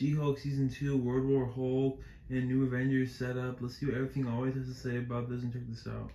She-Hulk Season 2, World War Hulk, and New Avengers setup. Let's see what everything always has to say about this and check this out.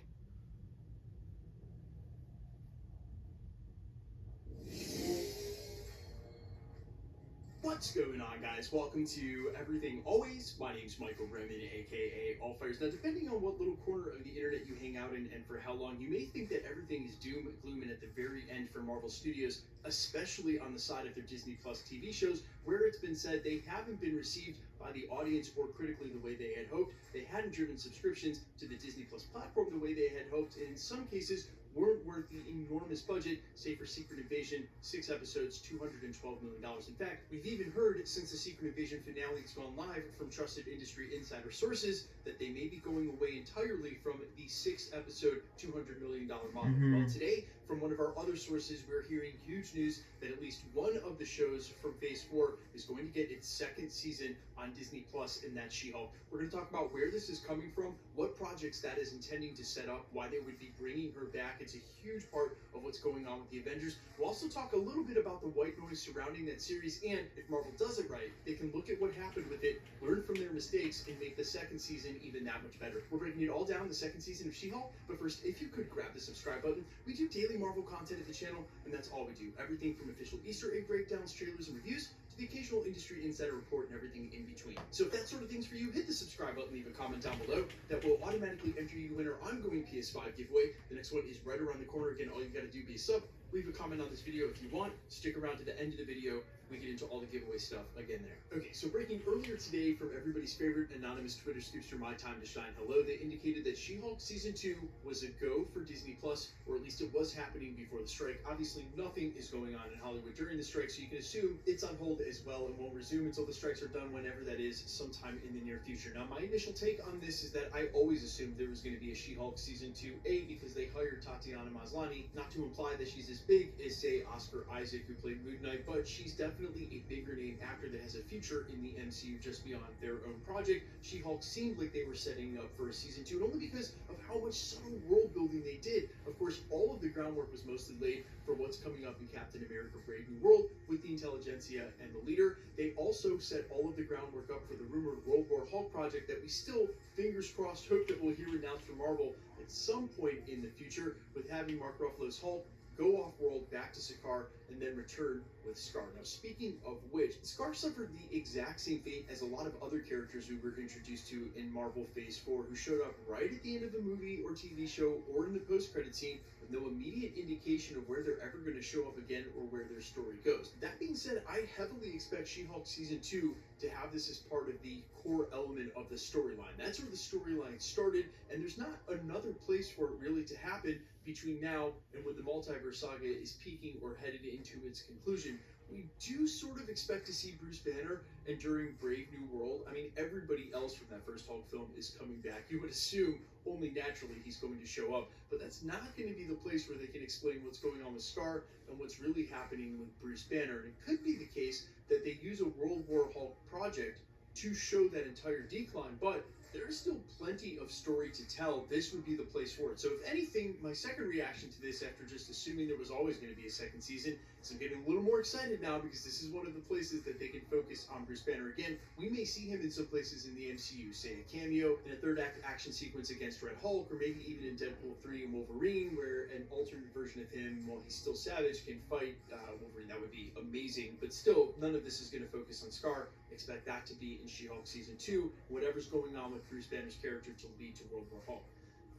What's going on, guys? Welcome to Everything Always. My name's Michael Bremen, aka Allfires. Now, depending on what little corner of the internet you hang out in and for how long, you may think that everything is doom, gloom, and at the very end for Marvel Studios, especially on the side of their Disney Plus TV shows, where it's been said they haven't been received by the audience or critically the way they had hoped. They hadn't driven subscriptions to the Disney Plus platform the way they had hoped. And in some cases, weren't worth the enormous budget, say for Secret Invasion, 6 episodes, $212 million. In fact, we've even heard since the Secret Invasion finale has gone live from trusted industry insider sources that they may be going away entirely from the 6-episode, $200 million model. Well, today, from one of our other sources, we're hearing huge news that at least one of the shows from Phase 4 is going to get its second season on Disney Plus, and that's She-Hulk. We're going to talk about where this is coming from, what projects that is intending to set up, why they would be bringing her back. It's a huge part of what's going on with the Avengers. We'll also talk a little bit about the white noise surrounding that series, and if Marvel does it right, they can look at what happened with it, learn from their mistakes, and make the second season even that much better. We're breaking it all down, the second season of She-Hulk, but first, if you could grab the subscribe button. We do daily Marvel content at the channel, and that's all we do. Everything from official Easter egg breakdowns, trailers, and reviews, to the occasional industry insider report and everything in between. So if that sort of thing's for you, hit the subscribe button, leave a comment down below. That will automatically enter you in our ongoing PS5 giveaway. The next one is right around the corner. Again, all you gotta do is sub, leave a comment on this video if you want, stick around to the end of the video. We get into all the giveaway stuff again there. Okay, so breaking earlier today from everybody's favorite anonymous Twitter scoopster, My Time to Shine Hello, they indicated that She-Hulk Season 2 was a go for Disney Plus, or at least it was happening before the strike. Obviously, nothing is going on in Hollywood during the strike, so you can assume it's on hold as well and won't resume until the strikes are done, whenever that is, sometime in the near future. Now, my initial take on this is that I always assumed there was going to be a She-Hulk Season 2, because they hired Tatiana Maslany, not to imply that she's as big as, say, Oscar Isaac, who played Moon Knight, but she's definitely a bigger name actor that has a future in the MCU just beyond their own project. She-Hulk seemed like they were setting up for a Season 2, and only because of how much subtle world building they did. Of course, all of the groundwork was mostly laid for what's coming up in Captain America Brave New World with the Intelligentsia and the Leader. They also set all of the groundwork up for the rumored World War Hulk project that we still, fingers crossed, hope that we'll hear announced from Marvel at some point in the future, with having Mark Ruffalo's Hulk go off-world back to Sakaar and then return with Scar. Now, speaking of which, Scar suffered the exact same fate as a lot of other characters we were introduced to in Marvel Phase 4, who showed up right at the end of the movie or TV show or in the post-credit scene with no immediate indication of where they're ever going to show up again or where their story goes. That being said, I heavily expect She-Hulk Season 2 to have this as part of the core element of the storyline. That's where the storyline started, and there's not another place for it really to happen between now and when the multiverse saga is peaking or headed into its conclusion. We do sort of expect to see Bruce Banner, and during Brave New World, I mean, everybody else from that first Hulk film is coming back. You would assume only naturally he's going to show up, but that's not going to be the place where they can explain what's going on with Scar and what's really happening with Bruce Banner. And it could be the case that they use a World War Hulk project to show that entire decline, but there's still plenty of story to tell. This would be the place for it. So if anything, my second reaction to this, after just assuming there was always going to be a second season, is I'm getting a little more excited now, because this is one of the places that they can focus on Bruce Banner again. We may see him in some places in the MCU, say a cameo in a third act action sequence against Red Hulk, or maybe even in Deadpool 3 and Wolverine, where an alternate version of him, while he's still Savage, can fight Wolverine. That would be amazing. But still, none of this is going to focus on Scar. Expect that to be in She-Hulk Season 2, whatever's going on with Bruce Banner's character to lead to World War Hulk.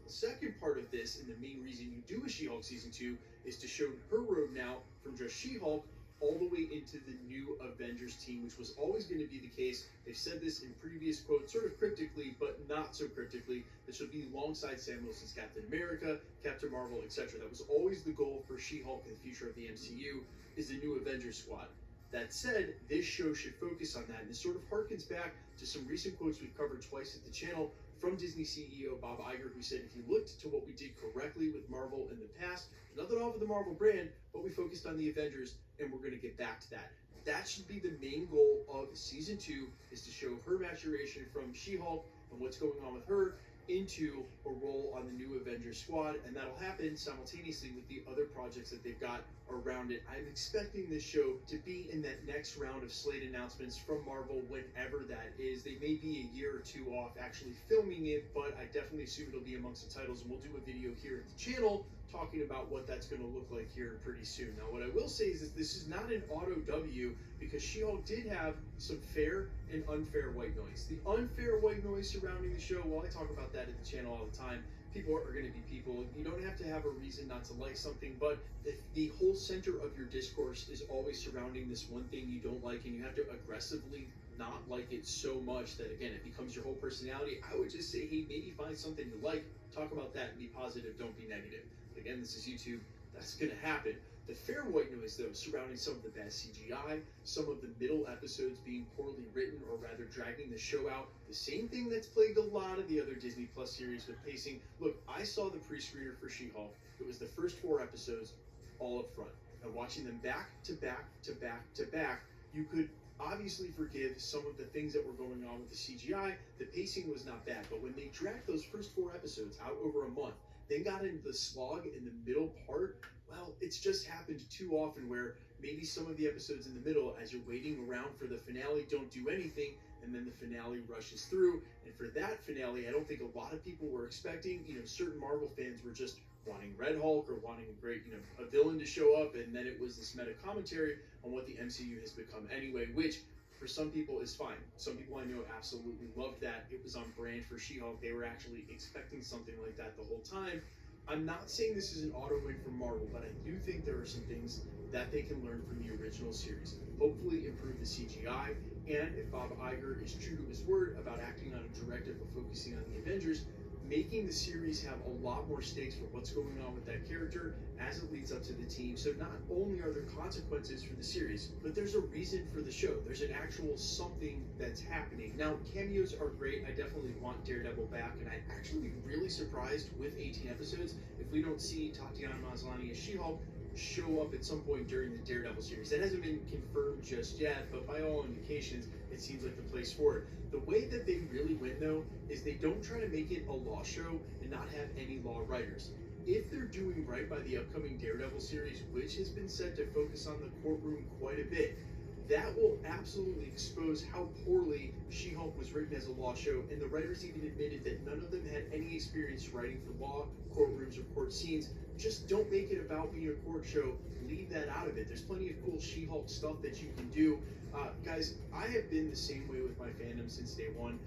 The second part of this, and the main reason you do a She-Hulk Season 2, is to show her road now from just She-Hulk all the way into the new Avengers team, which was always going to be the case. They've said this in previous quotes, sort of cryptically, but not so cryptically, that she'll be alongside Sam Wilson's Captain America, Captain Marvel, etc. That was always the goal for She-Hulk in the future of the MCU, is the new Avengers squad. That said, this show should focus on that, and this sort of harkens back to some recent quotes we've covered twice at the channel from Disney CEO Bob Iger, who said if you looked to what we did correctly with Marvel in the past, nothing off of the Marvel brand, but we focused on the Avengers, and we're going to get back to that. That should be the main goal of Season 2, is to show her maturation from She-Hulk and what's going on with her into a role on the new Avengers squad, and that'll happen simultaneously with the other projects that they've got around it. I'm expecting this show to be in that next round of slate announcements from Marvel, whenever that is. They may be a year or two off actually filming it, but I definitely assume it'll be amongst the titles, and we'll do a video here at the channel talking about what that's going to look like here pretty soon. Now, what I will say is that this is not an auto W, because She-Hulk did have some fair and unfair white noise. The unfair white noise surrounding the show, well, I talk about that at the channel all the time. People are going to be people. You don't have to have a reason not to like something, but if the whole center of your discourse is always surrounding this one thing you don't like, and you have to aggressively not like it so much that, again, it becomes your whole personality, I would just say, hey, maybe find something you like, talk about that, and be positive, don't be negative. Again, this is YouTube. That's going to happen. The fair white noise, though, surrounding some of the bad CGI, some of the middle episodes being poorly written, or rather dragging the show out, the same thing that's plagued a lot of the other Disney Plus series with pacing. Look, I saw the pre-screener for She-Hulk. It was the first 4 episodes all up front. And watching them back to back to back to back, you could obviously forgive some of the things that were going on with the CGI. The pacing was not bad, but when they dragged those first 4 episodes out over a month, then got into the slog in the middle part, well, it's just happened too often where maybe some of the episodes in the middle, as you're waiting around for the finale, don't do anything, and then the finale rushes through. And for that finale, I don't think a lot of people were expecting. Certain Marvel fans were just wanting Red Hulk or wanting a great, a villain to show up, and then it was this meta commentary on what the MCU has become anyway, which for some people is fine. Some people I know absolutely loved that. It was on brand for She-Hulk. They were actually expecting something like that the whole time. I'm not saying this is an auto win for Marvel, but I do think there are some things that they can learn from the original series. Hopefully improve the CGI, and if Bob Iger is true to his word about acting on a directive of focusing on the Avengers, making the series have a lot more stakes for what's going on with that character as it leads up to the team. So not only are there consequences for the series, but there's a reason for the show. There's an actual something that's happening. Now, cameos are great. I definitely want Daredevil back, and I'd actually be really surprised with 18 episodes if we don't see Tatiana Maslany as She-Hulk show up at some point during the Daredevil series. That hasn't been confirmed just yet, but by all indications, it seems like the place for it. The way that they really win, though, is they don't try to make it a law show and not have any law writers. If they're doing right by the upcoming Daredevil series, which has been said to focus on the courtroom quite a bit, that will absolutely expose how poorly She-Hulk was written as a law show, and the writers even admitted that none of them had any experience writing for law, courtrooms, or court scenes. Just don't make it about being a court show. Leave that out of it. There's plenty of cool She-Hulk stuff that you can do. Guys, I have been the same way with my fandom since day one.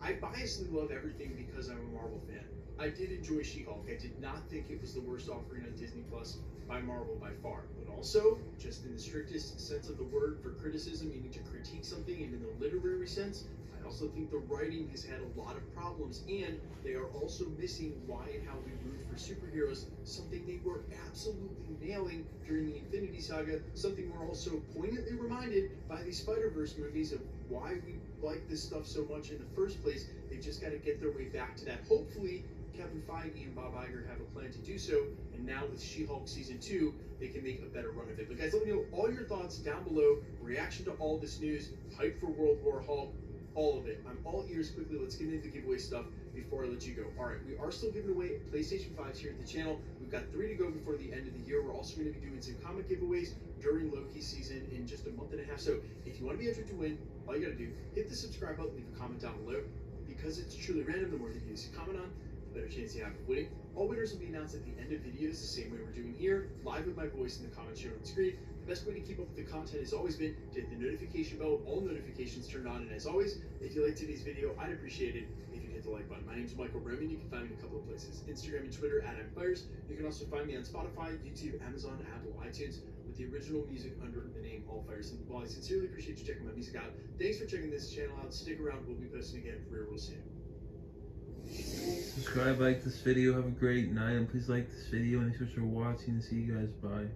I biasly love everything because I'm a Marvel fan. I did enjoy She-Hulk. I did not think it was the worst offering on Disney Plus by Marvel by far. But also, just in the strictest sense of the word for criticism, meaning to critique something, and in the literary sense, I also think the writing has had a lot of problems, and they are also missing why and how we root for superheroes, something they were absolutely nailing during the Infinity Saga, something we're also poignantly reminded by the Spider-Verse movies of why we like this stuff so much in the first place. They just got to get their way back to that. Hopefully, Kevin Feige and Bob Iger have a plan to do so, and now with She-Hulk Season 2, they can make a better run of it. But guys, let me know all your thoughts down below, reaction to all this news, hype for World War Hulk, all of it. I'm all ears. Quickly, let's get into the giveaway stuff before I let you go. All right, we are still giving away PlayStation 5s here at the channel. We've got 3 to go before the end of the year. We're also going to be doing some comic giveaways during Loki season in just a month and a half. So if you want to be entered to win, all you got to do, hit the subscribe button, leave a comment down below. Because it's truly random, the more videos you comment on, the better chance you have of winning. All winners will be announced at the end of videos, the same way we're doing here, live with my voice in the comments shown on the screen. The best way to keep up with the content has always been to hit the notification bell with all notifications turned on. And as always, if you liked today's video, I'd appreciate it if you hit the like button. My name is Michael Roman. You can find me in a couple of places, Instagram and Twitter @I'mFires. You can also find me on Spotify, YouTube, Amazon, Apple, iTunes, with the original music under the name All Fires. And while I sincerely appreciate you checking my music out, thanks for checking this channel out. Stick around. We'll be posting again real soon. Subscribe, like this video, have a great night, and please like this video, and thanks for watching, see you guys, bye.